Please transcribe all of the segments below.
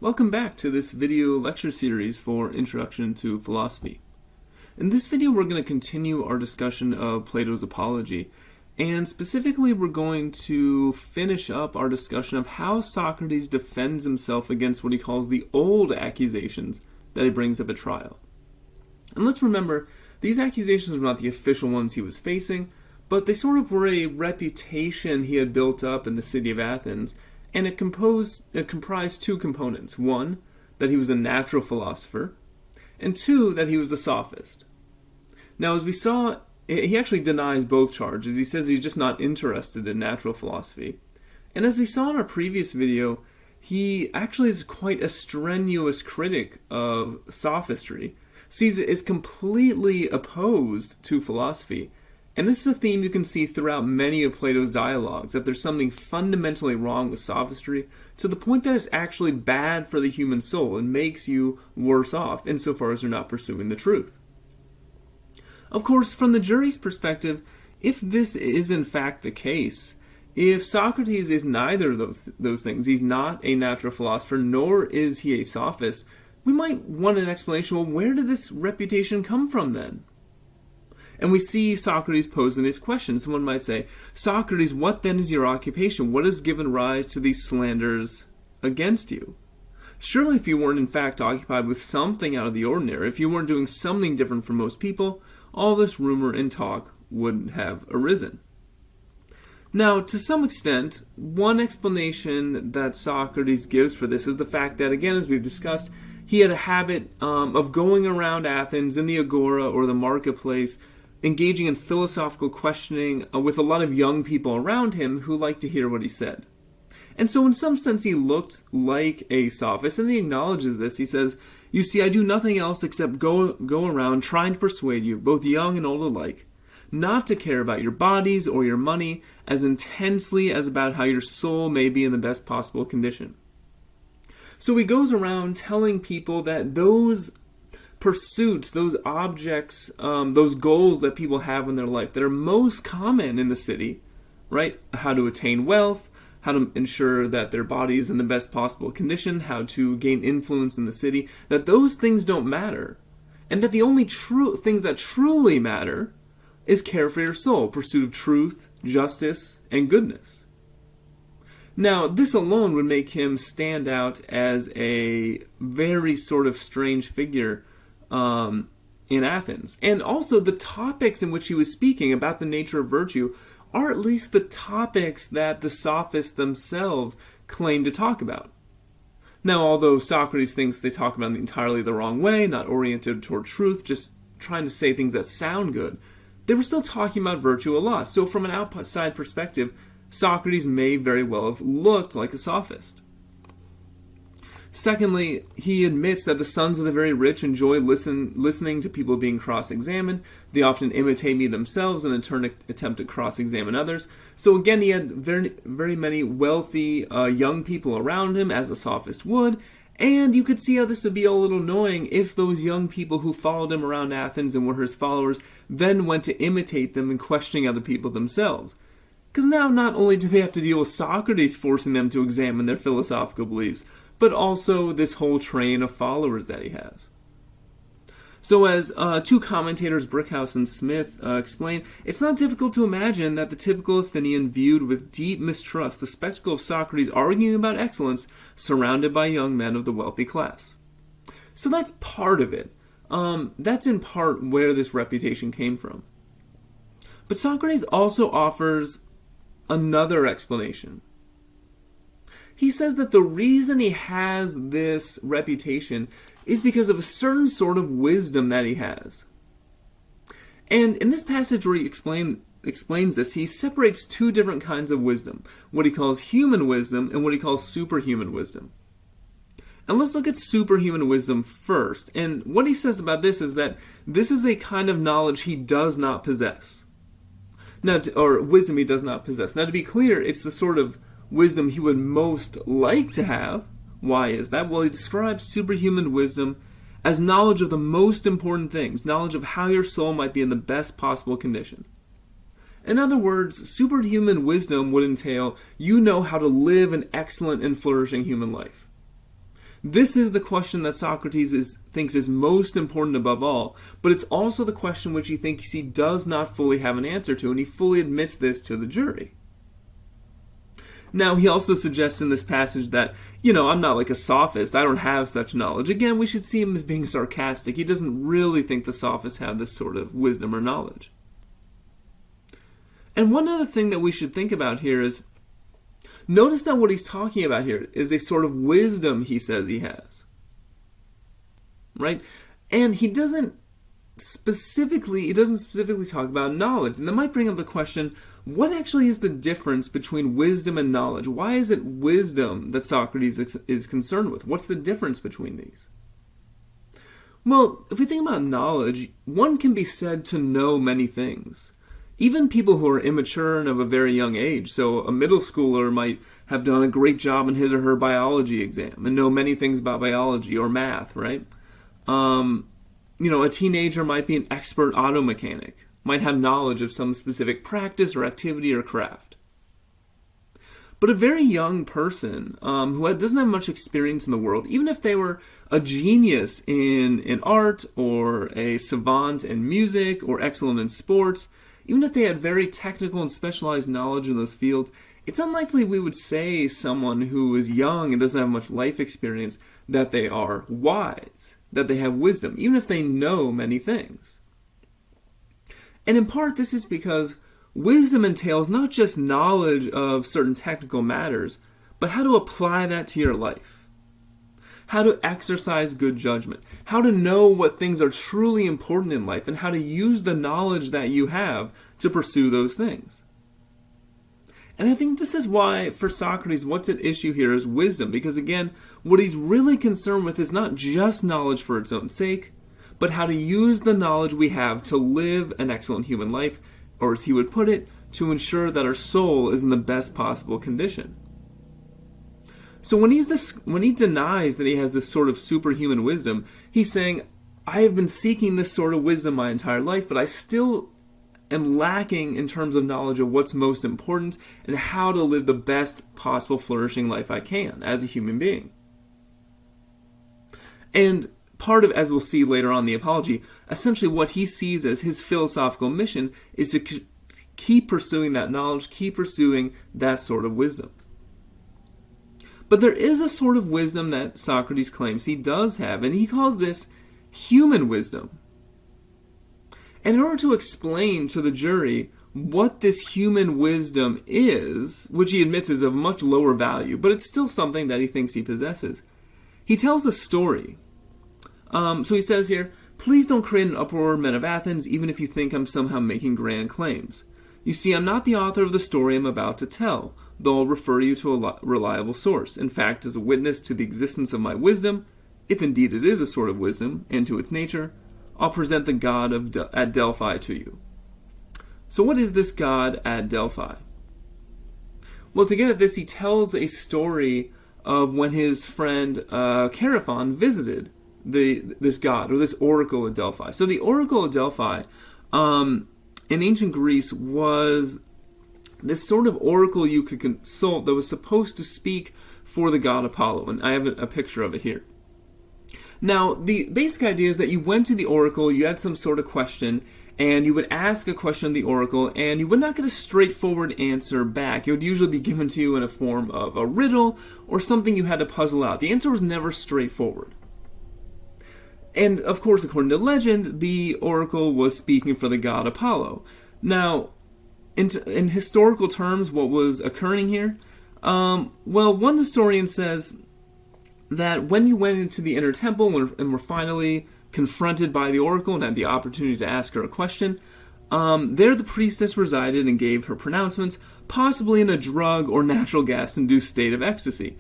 Welcome back to this video lecture series for Introduction to Philosophy. In this video we're going to continue our discussion of Plato's Apology, and specifically we're going to finish up our discussion of how Socrates defends himself against what he calls the old accusations that he brings up at trial. And let's remember, these accusations were not the official ones he was facing, but they sort of were a reputation he had built up in the city of Athens, and it comprised two components. One, that he was a natural philosopher, and two, that he was a sophist. Now, as we saw, he actually denies both charges. He says he's just not interested in natural philosophy. And as we saw in our previous video, he actually is quite a strenuous critic of sophistry, sees it as completely opposed to philosophy. And this is a theme you can see throughout many of Plato's dialogues, that there's something fundamentally wrong with sophistry, to the point that it's actually bad for the human soul and makes you worse off insofar as you're not pursuing the truth. Of course, from the jury's perspective, if this is in fact the case, if Socrates is neither of those things, he's not a natural philosopher, nor is he a sophist, we might want an explanation, well, where did this reputation come from then? And we see Socrates posing this question. Someone might say, Socrates, what then is your occupation? What has given rise to these slanders against you? Surely if you weren't in fact occupied with something out of the ordinary, if you weren't doing something different from most people, all this rumor and talk wouldn't have arisen. Now, to some extent, one explanation that Socrates gives for this is the fact that, again, as we've discussed, he had a habit of going around Athens in the agora or the marketplace, engaging in philosophical questioning with a lot of young people around him who liked to hear what he said. And so in some sense he looked like a sophist, and he acknowledges this. He says, "You see, I do nothing else except go around trying to persuade you, both young and old alike, not to care about your bodies or your money as intensely as about how your soul may be in the best possible condition." So he goes around telling people that those pursuits, those objects, those goals that people have in their life that are most common in the city, right? How to attain wealth, how to ensure that their body is in the best possible condition, how to gain influence in the city, that those things don't matter. And that the only true things that truly matter is care for your soul, pursuit of truth, justice, and goodness. Now, this alone would make him stand out as a very sort of strange figure in Athens. And also the topics in which he was speaking about the nature of virtue are at least the topics that the sophists themselves claim to talk about. Now, although Socrates thinks they talk about it entirely the wrong way, not oriented toward truth, just trying to say things that sound good, they were still talking about virtue a lot. So from an outside perspective, Socrates may very well have looked like a sophist. Secondly, he admits that the sons of the very rich enjoy listening to people being cross-examined. They often imitate me themselves and in turn attempt to cross-examine others. So again, he had very, very many wealthy young people around him, as a sophist would, and you could see how this would be a little annoying if those young people who followed him around Athens and were his followers then went to imitate them in questioning other people themselves. Because now not only do they have to deal with Socrates forcing them to examine their philosophical beliefs, but also this whole train of followers that he has. So as two commentators, Brickhouse and Smith, explain, it's not difficult to imagine that the typical Athenian viewed with deep mistrust the spectacle of Socrates arguing about excellence surrounded by young men of the wealthy class. So that's part of it. That's in part where this reputation came from. But Socrates also offers another explanation. He says that the reason he has this reputation is because of a certain sort of wisdom that he has. And in this passage where he explains this, he separates two different kinds of wisdom, what he calls human wisdom and what he calls superhuman wisdom. And let's look at superhuman wisdom first. And what he says about this is that this is a kind of knowledge he does not possess. Now, or wisdom he does not possess. Now, to be clear, it's the sort of wisdom he would most like to have. Why is that? Well, he describes superhuman wisdom as knowledge of the most important things, knowledge of how your soul might be in the best possible condition. In other words, superhuman wisdom would entail you know how to live an excellent and flourishing human life. This is the question that Socrates thinks is most important above all, but it's also the question which he thinks he does not fully have an answer to, and he fully admits this to the jury. Now, he also suggests in this passage that, I'm not like a sophist, I don't have such knowledge. Again, we should see him as being sarcastic. He doesn't really think the sophists have this sort of wisdom or knowledge. And one other thing that we should think about here is, notice that what he's talking about here is a sort of wisdom he says he has. Right? And he doesn't specifically talk about knowledge. And that might bring up the question, what actually is the difference between wisdom and knowledge? Why is it wisdom that Socrates is concerned with? What's the difference between these? Well, if we think about knowledge, one can be said to know many things. Even people who are immature and of a very young age. So a middle schooler might have done a great job in his or her biology exam and know many things about biology or math, right? A teenager might be an expert auto mechanic, might have knowledge of some specific practice or activity or craft. But a very young person who doesn't have much experience in the world, even if they were a genius in art or a savant in music or excellent in sports, even if they had very technical and specialized knowledge in those fields, it's unlikely we would say someone who is young and doesn't have much life experience that they are wise, that they have wisdom, even if they know many things. And in part, this is because wisdom entails not just knowledge of certain technical matters, but how to apply that to your life. How to exercise good judgment. How to know what things are truly important in life and how to use the knowledge that you have to pursue those things. And I think this is why, for Socrates, what's at issue here is wisdom. Because again, what he's really concerned with is not just knowledge for its own sake, but how to use the knowledge we have to live an excellent human life, or as he would put it, to ensure that our soul is in the best possible condition. So when he denies that he has this sort of superhuman wisdom, he's saying, I have been seeking this sort of wisdom my entire life, but I still am lacking in terms of knowledge of what's most important and how to live the best possible flourishing life I can as a human being. And part of, as we'll see later on in the Apology, essentially what he sees as his philosophical mission is to keep pursuing that knowledge, keep pursuing that sort of wisdom. But there is a sort of wisdom that Socrates claims he does have, and he calls this human wisdom. And in order to explain to the jury what this human wisdom is, which he admits is of much lower value, but it's still something that he thinks he possesses, he tells a story. So he says here, please don't create an uproar, men of Athens, even if you think I'm somehow making grand claims. You see, I'm not the author of the story I'm about to tell, though I'll refer you to a reliable source. In fact, as a witness to the existence of my wisdom, if indeed it is a sort of wisdom, and to its nature, I'll present the god at Delphi to you. So what is this god at Delphi? Well, to get at this, he tells a story of when his friend Chaerephon visited this god, or this oracle at Delphi. So the oracle at Delphi, in ancient Greece, was this sort of oracle you could consult that was supposed to speak for the god Apollo. And I have a picture of it here. Now, the basic idea is that you went to the oracle, you had some sort of question, and you would ask a question of the oracle, and you would not get a straightforward answer back. It would usually be given to you in a form of a riddle or something you had to puzzle out. The answer was never straightforward. And, of course, according to legend, the oracle was speaking for the god Apollo. Now, in historical terms, what was occurring here? Well, one historian says that when you went into the inner temple and were finally confronted by the oracle and had the opportunity to ask her a question, there the priestess resided and gave her pronouncements, possibly in a drug or natural gas-induced state of ecstasy.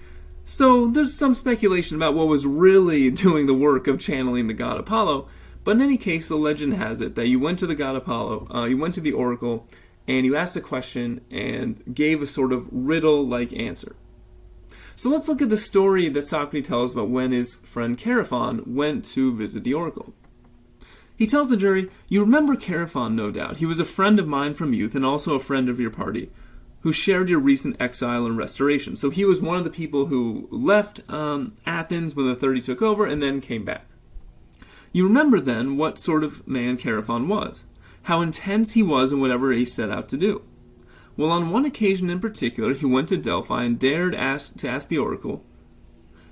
So there's some speculation about what was really doing the work of channeling the god Apollo, but in any case, the legend has it that you went to the god Apollo, you went to the oracle, and you asked a question and gave a sort of riddle-like answer. So let's look at the story that Socrates tells about when his friend Chaerephon went to visit the oracle. He tells the jury, you remember Chaerephon, no doubt. He was a friend of mine from youth and also a friend of your party, who shared your recent exile and restoration. So he was one of the people who left Athens when the 30 took over and then came back. You remember then what sort of man Chaerephon was, how intense he was in whatever he set out to do. Well, on one occasion in particular, he went to Delphi and dared to ask the oracle.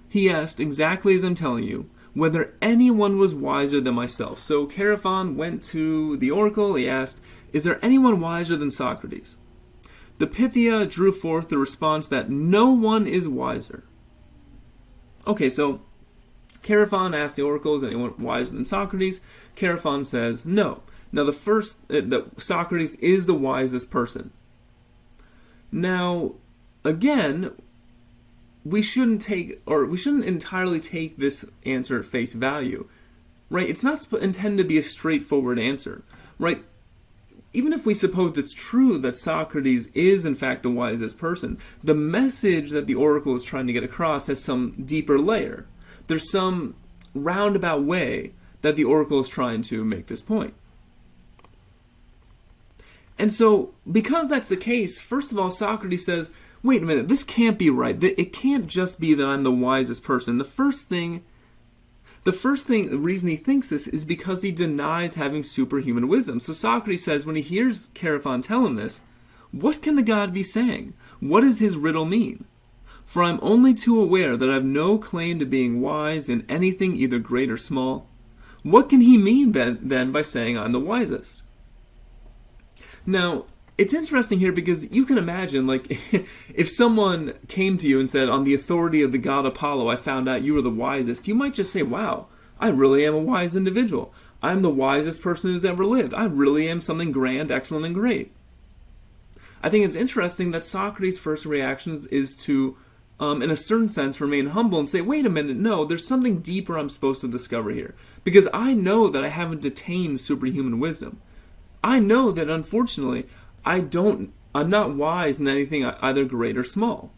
He asked, exactly as I'm telling you, whether anyone was wiser than myself. So Chaerephon went to the oracle. He asked, is there anyone wiser than Socrates? The Pythia drew forth the response that no one is wiser. Okay, so Chaerephon asked the oracle, is anyone wiser than Socrates? Chaerephon says no. Now that Socrates is the wisest person. Now, again, we shouldn't entirely take this answer at face value, right? It's not intended to be a straightforward answer, right? Even if we suppose it's true that Socrates is in fact the wisest person, the message that the oracle is trying to get across has some deeper layer. There's some roundabout way that the oracle is trying to make this point. And so, because that's the case, first of all, Socrates says, wait a minute, this can't be right. It can't just be that I'm the wisest person. The reason he thinks this is because he denies having superhuman wisdom. So Socrates says, when he hears Chaerephon tell him this, what can the god be saying? What does his riddle mean? For I'm only too aware that I have no claim to being wise in anything either great or small. What can he mean then by saying I'm the wisest? Now, it's interesting here because you can imagine, like, if someone came to you and said, on the authority of the god Apollo, I found out you were the wisest, you might just say, wow, I really am a wise individual. I'm the wisest person who's ever lived. I really am something grand, excellent, and great. I think it's interesting that Socrates' first reaction is to, in a certain sense, remain humble and say, wait a minute, no, there's something deeper I'm supposed to discover here. Because I know that I haven't attained superhuman wisdom. I know that, unfortunately, I'm not wise in anything either great or small.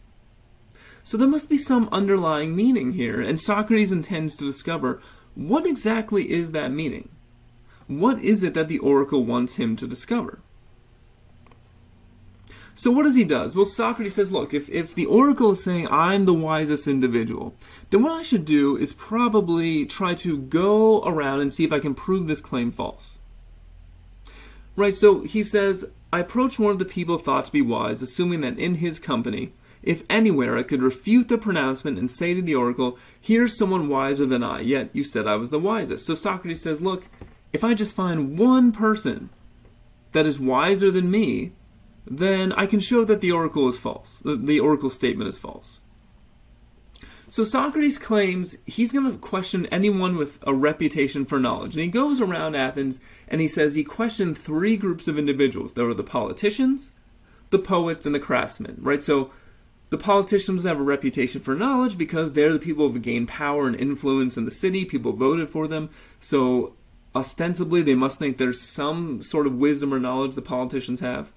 So there must be some underlying meaning here, and Socrates intends to discover what exactly is that meaning. What is it that the oracle wants him to discover? So what does he do? Well, Socrates says, look, if the oracle is saying I'm the wisest individual, then what I should do is probably try to go around and see if I can prove this claim false. Right, so he says, I approached one of the people thought to be wise, assuming that in his company, if anywhere, I could refute the pronouncement and say to the oracle, here's someone wiser than I, yet you said I was the wisest. So Socrates says, look, if I just find one person that is wiser than me, then I can show that the oracle is false. The oracle statement is false. So Socrates claims he's going to question anyone with a reputation for knowledge. And he goes around Athens and he says he questioned three groups of individuals. There were the politicians, the poets, and the craftsmen. Right? So the politicians have a reputation for knowledge because they're the people who gain power and influence in the city. People voted for them. So ostensibly they must think there's some sort of wisdom or knowledge the politicians have.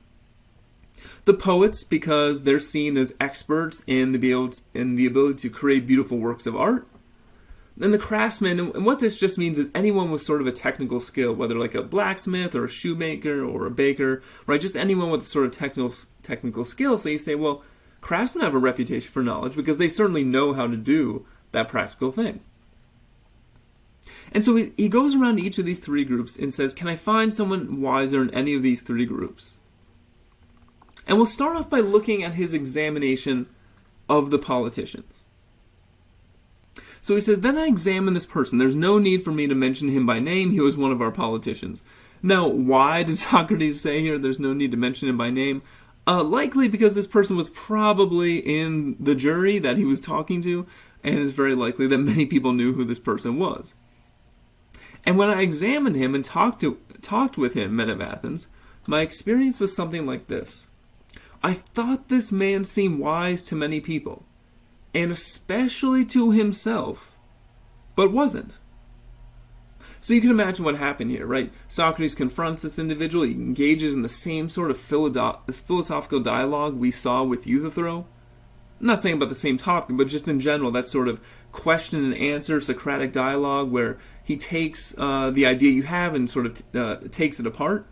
The poets, because they're seen as experts in the ability to create beautiful works of art. And the craftsmen, and what this just means is anyone with sort of a technical skill, whether like a blacksmith or a shoemaker or a baker, right? Just anyone with sort of technical skill. So you say, well, craftsmen have a reputation for knowledge because they certainly know how to do that practical thing. And so he goes around to each of these three groups and says, can I find someone wiser in any of these three groups? And we'll start off by looking at his examination of the politicians. So he says, then I examined this person. There's no need for me to mention him by name. He was one of our politicians. Now, why did Socrates say here there's no need to mention him by name? Likely because this person was probably in the jury that he was talking to, and it's very likely that many people knew who this person was. And when I examined him and talked with him, men of Athens, my experience was something like this. I thought this man seemed wise to many people, and especially to himself, but wasn't. So you can imagine what happened here, right? Socrates confronts this individual. He engages in the same sort of philosophical dialogue we saw with Euthyphro. I'm not saying about the same topic, but just in general, that sort of question and answer, Socratic dialogue, where he takes the idea you have and sort of takes it apart.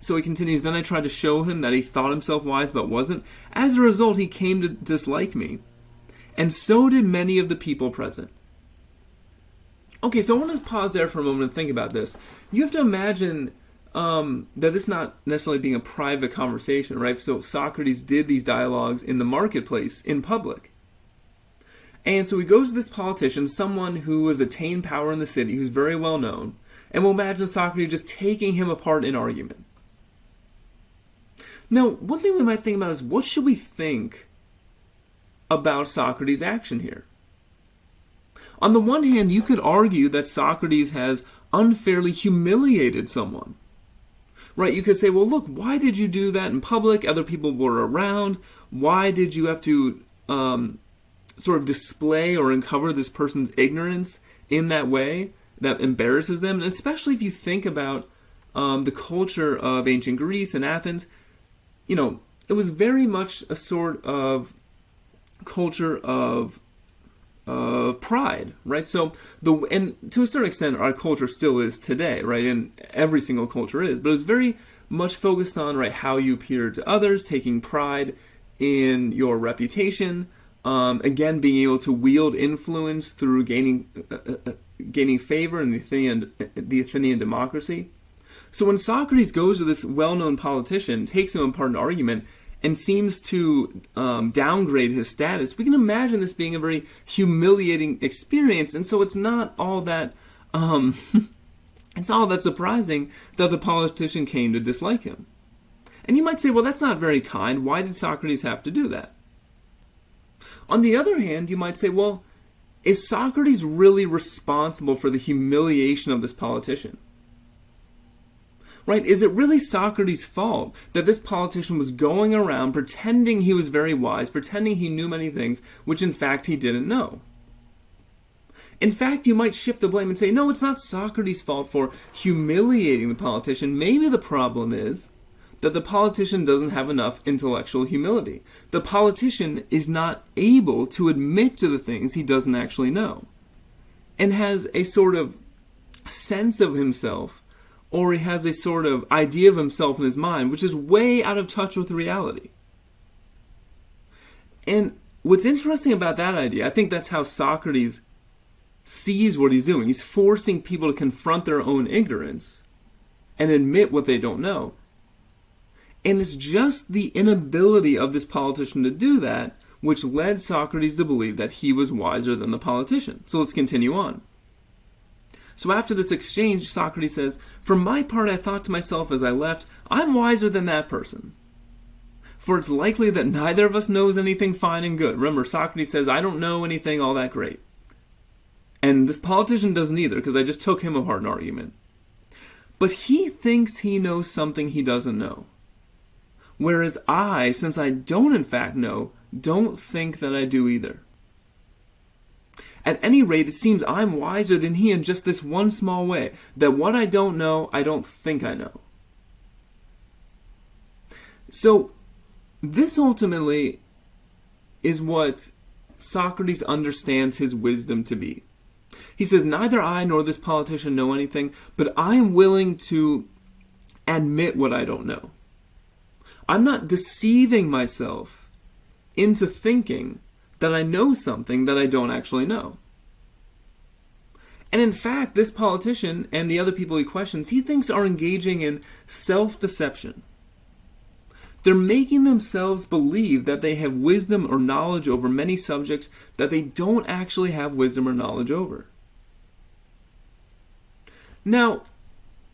So he continues, then I tried to show him that he thought himself wise but wasn't. As a result, he came to dislike me. And so did many of the people present. Okay, so I want to pause there for a moment and think about this. You have to imagine that this not necessarily being a private conversation, right? So Socrates did these dialogues in the marketplace, in public. And so he goes to this politician, someone who has attained power in the city, who's very well known, and we'll imagine Socrates just taking him apart in argument. Now, one thing we might think about is, what should we think about Socrates' action here? On the one hand, you could argue that Socrates has unfairly humiliated someone. Right? You could say, well, look, why did you do that in public? Other people were around. Why did you have to sort of display or uncover this person's ignorance in that way that embarrasses them? And especially if you think about the culture of ancient Greece and Athens, you know, it was very much a sort of culture of pride, right? So and to a certain extent, our culture still is today, right? And every single culture is, but it was very much focused on, right, how you appear to others, taking pride in your reputation, again, being able to wield influence through gaining favor in the Athenian democracy. So when Socrates goes to this well-known politician, takes him apart in an argument, and seems to downgrade his status, we can imagine this being a very humiliating experience. And so it's not all that surprising that the politician came to dislike him. And you might say, well, that's not very kind. Why did Socrates have to do that? On the other hand, you might say, well, is Socrates really responsible for the humiliation of this politician? Right? Is it really Socrates' fault that this politician was going around pretending he was very wise, pretending he knew many things, which in fact he didn't know? In fact, you might shift the blame and say, no, it's not Socrates' fault for humiliating the politician. Maybe the problem is that the politician doesn't have enough intellectual humility. The politician is not able to admit to the things he doesn't actually know, and has a sort of sense of himself, or he has a sort of idea of himself in his mind, which is way out of touch with reality. And what's interesting about that idea, I think that's how Socrates sees what he's doing. He's forcing people to confront their own ignorance and admit what they don't know. And it's just the inability of this politician to do that which led Socrates to believe that he was wiser than the politician. So let's continue on. So after this exchange, Socrates says, "For my part, I thought to myself as I left, I'm wiser than that person. For it's likely that neither of us knows anything fine and good." Remember, Socrates says, I don't know anything all that great. And this politician doesn't either, because I just took him apart in argument. But he thinks he knows something he doesn't know. Whereas I, since I don't in fact know, don't think that I do either. At any rate, it seems I'm wiser than he in just this one small way, that what I don't know, I don't think I know. So, this ultimately is what Socrates understands his wisdom to be. He says, neither I nor this politician know anything, but I am willing to admit what I don't know. I'm not deceiving myself into thinking that I know something that I don't actually know. And in fact, this politician and the other people he questions, he thinks are engaging in self-deception. They're making themselves believe that they have wisdom or knowledge over many subjects that they don't actually have wisdom or knowledge over. Now,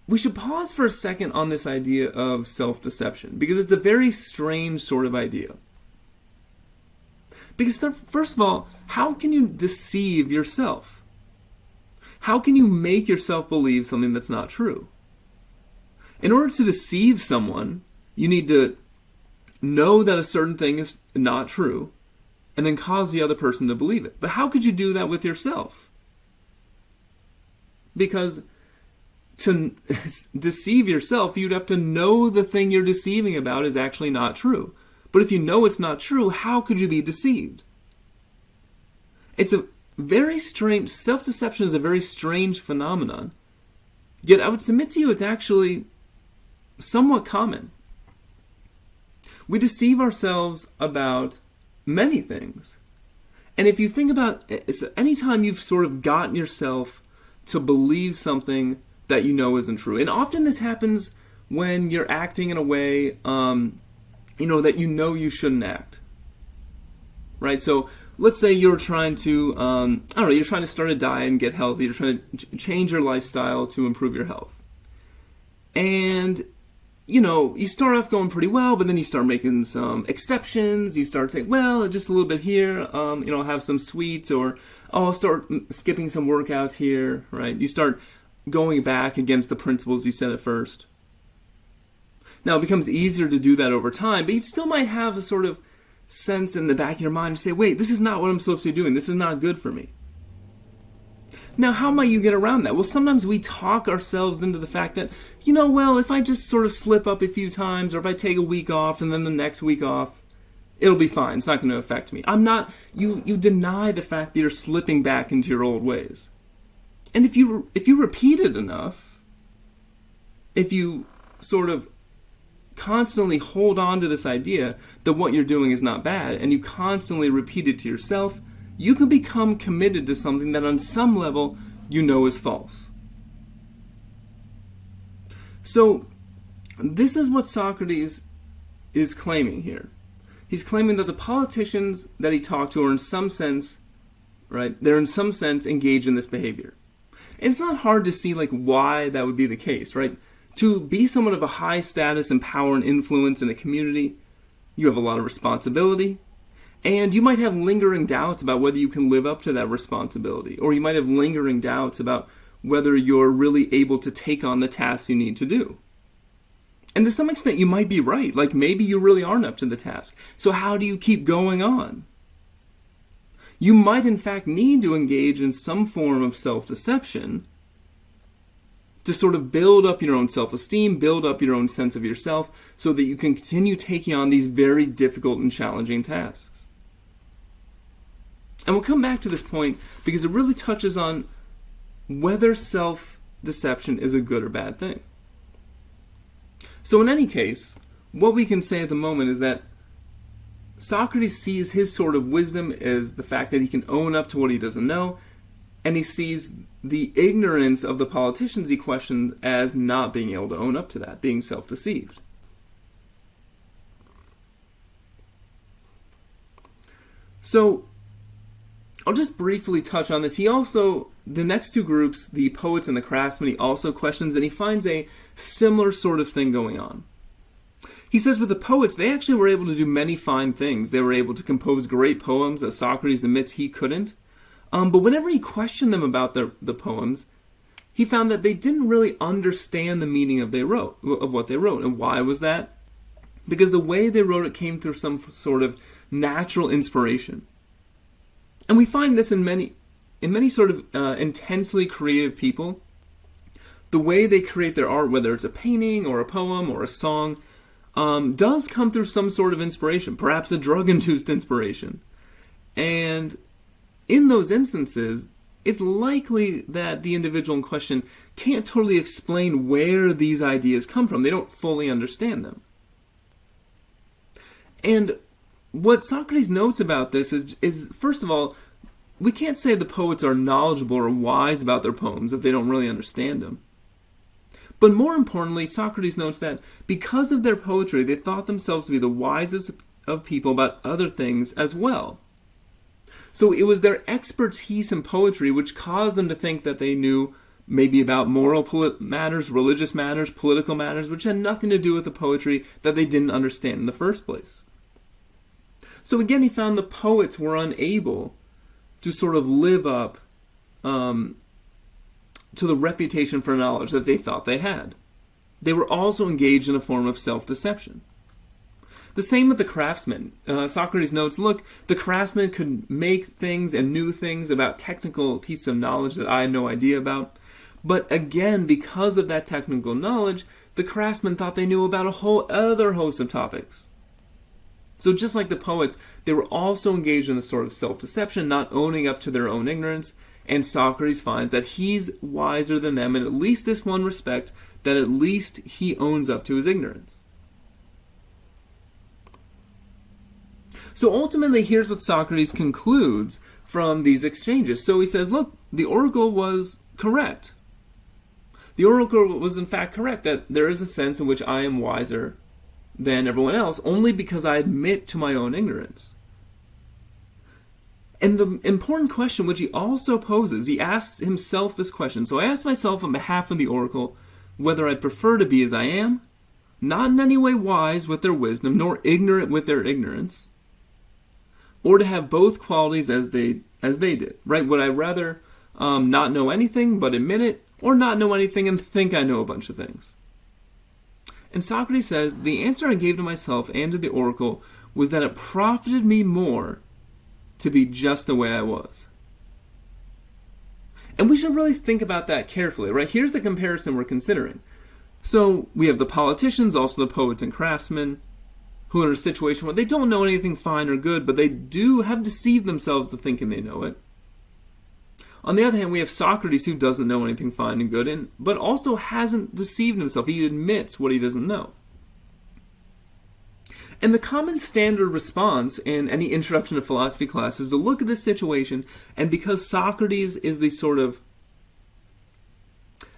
we should pause for a second on this idea of self-deception, because it's a very strange sort of idea. Because first of all, how can you deceive yourself? How can you make yourself believe something that's not true? In order to deceive someone, you need to know that a certain thing is not true, and then cause the other person to believe it. But how could you do that with yourself? Because to deceive yourself, you'd have to know the thing you're deceiving about is actually not true. But if you know it's not true, how could you be deceived? It's a very strange, self-deception is a very strange phenomenon. Yet I would submit to you it's actually somewhat common. We deceive ourselves about many things. And if you think about it, anytime you've sort of gotten yourself to believe something that you know isn't true, and often this happens when you're acting in a way, that you know you shouldn't act. Right? So let's say you're trying to, you're trying to start a diet and get healthy. You're trying to change your lifestyle to improve your health. And, you start off going pretty well, but then you start making some exceptions. You start saying, well, just a little bit here, I'll have some sweets, or I'll start skipping some workouts here, right? You start going back against the principles you set at first. Now, it becomes easier to do that over time, but you still might have a sort of sense in the back of your mind to say, wait, this is not what I'm supposed to be doing. This is not good for me. Now, how might you get around that? Well, sometimes we talk ourselves into the fact that, if I just sort of slip up a few times, or if I take a week off and then the next week off, it'll be fine. It's not going to affect me. You deny the fact that you're slipping back into your old ways. And if you repeat it enough, if you sort of constantly hold on to this idea that what you're doing is not bad, and you constantly repeat it to yourself, you can become committed to something that on some level you know is false. So, this is what Socrates is claiming here. He's claiming that the politicians that he talked to are in some sense, right, they're in some sense engaged in this behavior. And it's not hard to see why that would be the case, right? To be someone of a high status and power and influence in a community, you have a lot of responsibility, and you might have lingering doubts about whether you can live up to that responsibility, or you might have lingering doubts about whether you're really able to take on the tasks you need to do. And to some extent, you might be right. Maybe you really aren't up to the task. So how do you keep going on? You might, in fact, need to engage in some form of self-deception to sort of build up your own self-esteem, build up your own sense of yourself, so that you can continue taking on these very difficult and challenging tasks. And we'll come back to this point because it really touches on whether self-deception is a good or bad thing. So in any case, what we can say at the moment is that Socrates sees his sort of wisdom as the fact that he can own up to what he doesn't know, and he sees the ignorance of the politicians he questioned as not being able to own up to that, being self-deceived. So, I'll just briefly touch on this. The next two groups, the poets and the craftsmen, he also questions, and he finds a similar sort of thing going on. He says with the poets, they actually were able to do many fine things. They were able to compose great poems that Socrates admits he couldn't. But whenever he questioned them about the poems, he found that they didn't really understand the meaning of what they wrote. And why was that? Because the way they wrote it came through some sort of natural inspiration. And we find this in many sort of intensely creative people. The way they create their art, whether it's a painting or a poem or a song, does come through some sort of inspiration, perhaps a drug-induced inspiration. And in those instances, it's likely that the individual in question can't totally explain where these ideas come from. They don't fully understand them. And what Socrates notes about this is first of all, we can't say the poets are knowledgeable or wise about their poems if they don't really understand them. But more importantly, Socrates notes that because of their poetry, they thought themselves to be the wisest of people about other things as well. So it was their expertise in poetry which caused them to think that they knew maybe about moral matters, religious matters, political matters, which had nothing to do with the poetry that they didn't understand in the first place. So again, he found the poets were unable to sort of live up to the reputation for knowledge that they thought they had. They were also engaged in a form of self-deception. The same with the craftsmen. Socrates notes, look, the craftsmen could make things and new things about technical pieces of knowledge that I had no idea about. But again, because of that technical knowledge, the craftsmen thought they knew about a whole other host of topics. So just like the poets, they were also engaged in a sort of self-deception, not owning up to their own ignorance, And Socrates finds that he's wiser than them in at least this one respect, that at least he owns up to his ignorance. So ultimately, here's what Socrates concludes from these exchanges. So he says, look, the oracle was correct. The oracle was in fact correct, that there is a sense in which I am wiser than everyone else, only because I admit to my own ignorance. And the important question which he also poses, he asks himself this question. So I ask myself on behalf of the oracle whether I'd prefer to be as I am, not in any way wise with their wisdom, nor ignorant with their ignorance, or to have both qualities as they did, right? Would I rather not know anything but admit it, or not know anything and think I know a bunch of things? And Socrates says, the answer I gave to myself and to the oracle was that it profited me more to be just the way I was. And we should really think about that carefully, right? Here's the comparison we're considering. So we have the politicians, also the poets and craftsmen, who are in a situation where they don't know anything fine or good, but they do have deceived themselves to thinking they know it. On the other hand, we have Socrates, who doesn't know anything fine and good, but also hasn't deceived himself. He admits what he doesn't know. And the common standard response in any introduction to philosophy class is to look at this situation, and because Socrates is the sort of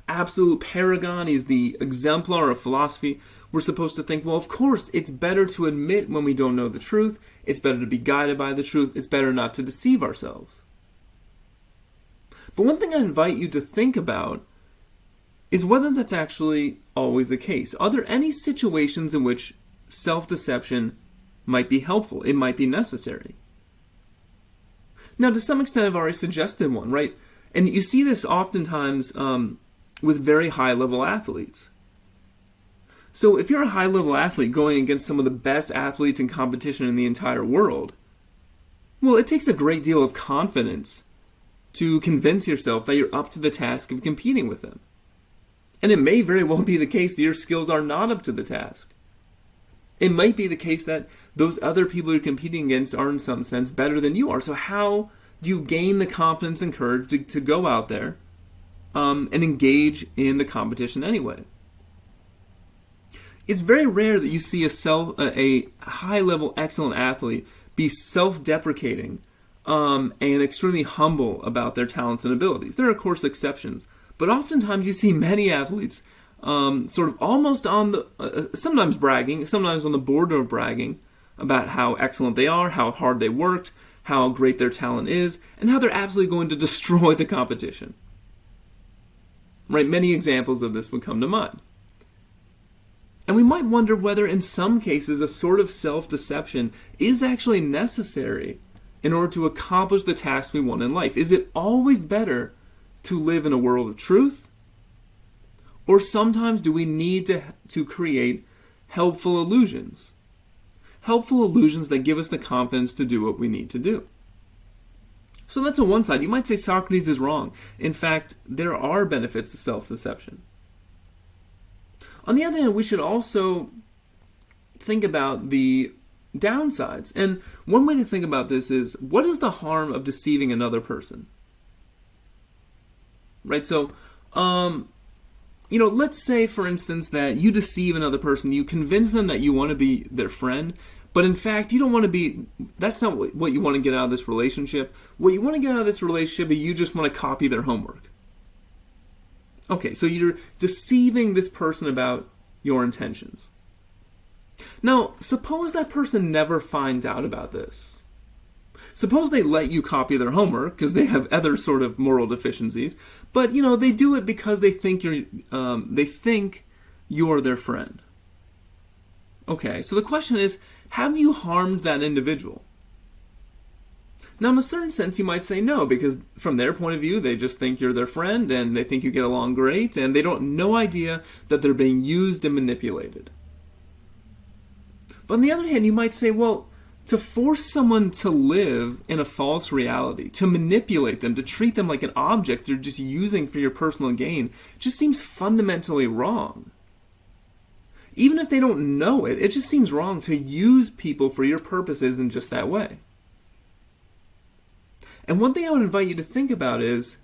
absolute paragon, he's the exemplar of philosophy, we're supposed to think, well, of course, it's better to admit when we don't know the truth, it's better to be guided by the truth, it's better not to deceive ourselves. But one thing I invite you to think about is whether that's actually always the case. Are there any situations in which self-deception might be helpful? It might be necessary. Now, to some extent, I've already suggested one, right? And you see this oftentimes with very high-level athletes. So if you're a high-level athlete going against some of the best athletes in competition in the entire world, well, it takes a great deal of confidence to convince yourself that you're up to the task of competing with them. And it may very well be the case that your skills are not up to the task. It might be the case that those other people you're competing against are in some sense better than you are. So how do you gain the confidence and courage to go out there and engage in the competition anyway? It's very rare that you see a high-level excellent athlete be self-deprecating and extremely humble about their talents and abilities. There are, of course, exceptions. But oftentimes you see many athletes sort of almost on the, sometimes bragging, sometimes on the border of bragging about how excellent they are, how hard they worked, how great their talent is, and how they're absolutely going to destroy the competition. Right? Many examples of this would come to mind. And we might wonder whether in some cases a sort of self-deception is actually necessary in order to accomplish the task we want in life. Is it always better to live in a world of truth? Or sometimes do we need to create helpful illusions? Helpful illusions that give us the confidence to do what we need to do. So that's on one side. You might say Socrates is wrong. In fact, there are benefits to self-deception. On the other hand, we should also think about the downsides. And one way to think about this is, what is the harm of deceiving another person? Right? So, let's say, for instance, that you deceive another person. You convince them that you want to be their friend, but in fact, you don't want to be, that's not what you want to get out of this relationship. What you want to get out of this relationship is you just want to copy their homework. Okay, so you're deceiving this person about your intentions. Now, suppose that person never finds out about this. Suppose they let you copy their homework because they have other sort of moral deficiencies, but they do it because they think you're their friend. Okay, so the question is, have you harmed that individual? Now, in a certain sense, you might say no, because from their point of view, they just think you're their friend, and they think you get along great, and they don't no idea that they're being used and manipulated. But on the other hand, you might say, well, to force someone to live in a false reality, to manipulate them, to treat them like an object you're just using for your personal gain, just seems fundamentally wrong. Even if they don't know it, it just seems wrong to use people for your purposes in just that way. And one thing I would invite you to think about is,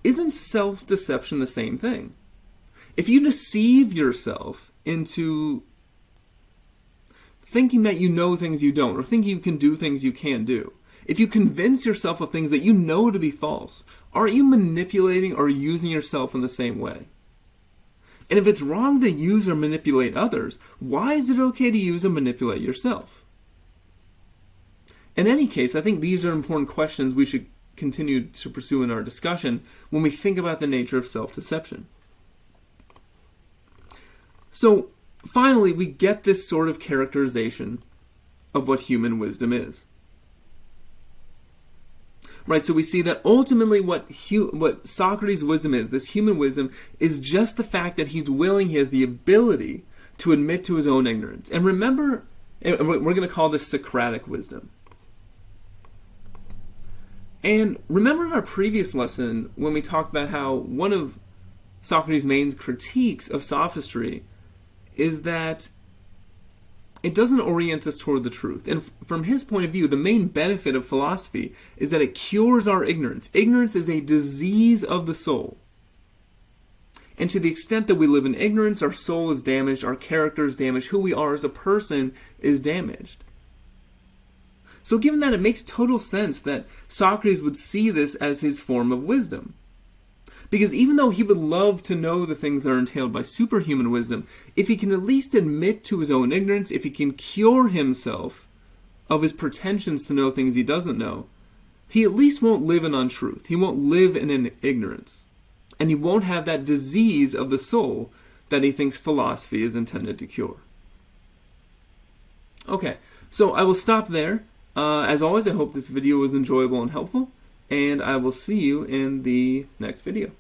isn't self-deception the same thing? If you deceive yourself into thinking that you know things you don't, or think you can do things you can't do, if you convince yourself of things that you know to be false, aren't you manipulating or using yourself in the same way? And if it's wrong to use or manipulate others, why is it okay to use and manipulate yourself? In any case, I think these are important questions we should continue to pursue in our discussion when we think about the nature of self-deception. So, finally, we get this sort of characterization of what human wisdom is. Right, so we see that ultimately what Socrates' wisdom is, this human wisdom, is just the fact that he's willing, he has the ability to admit to his own ignorance. And remember, we're going to call this Socratic wisdom. And remember in our previous lesson when we talked about how one of Socrates' main critiques of sophistry is that it doesn't orient us toward the truth. And from his point of view, the main benefit of philosophy is that it cures our ignorance. Ignorance is a disease of the soul. And to the extent that we live in ignorance, our soul is damaged, our character is damaged, who we are as a person is damaged. So given that, it makes total sense that Socrates would see this as his form of wisdom. Because even though he would love to know the things that are entailed by superhuman wisdom, if he can at least admit to his own ignorance, if he can cure himself of his pretensions to know things he doesn't know, he at least won't live in untruth. He won't live in an ignorance. And he won't have that disease of the soul that he thinks philosophy is intended to cure. Okay, so I will stop there. As always, I hope this video was enjoyable and helpful, and I will see you in the next video.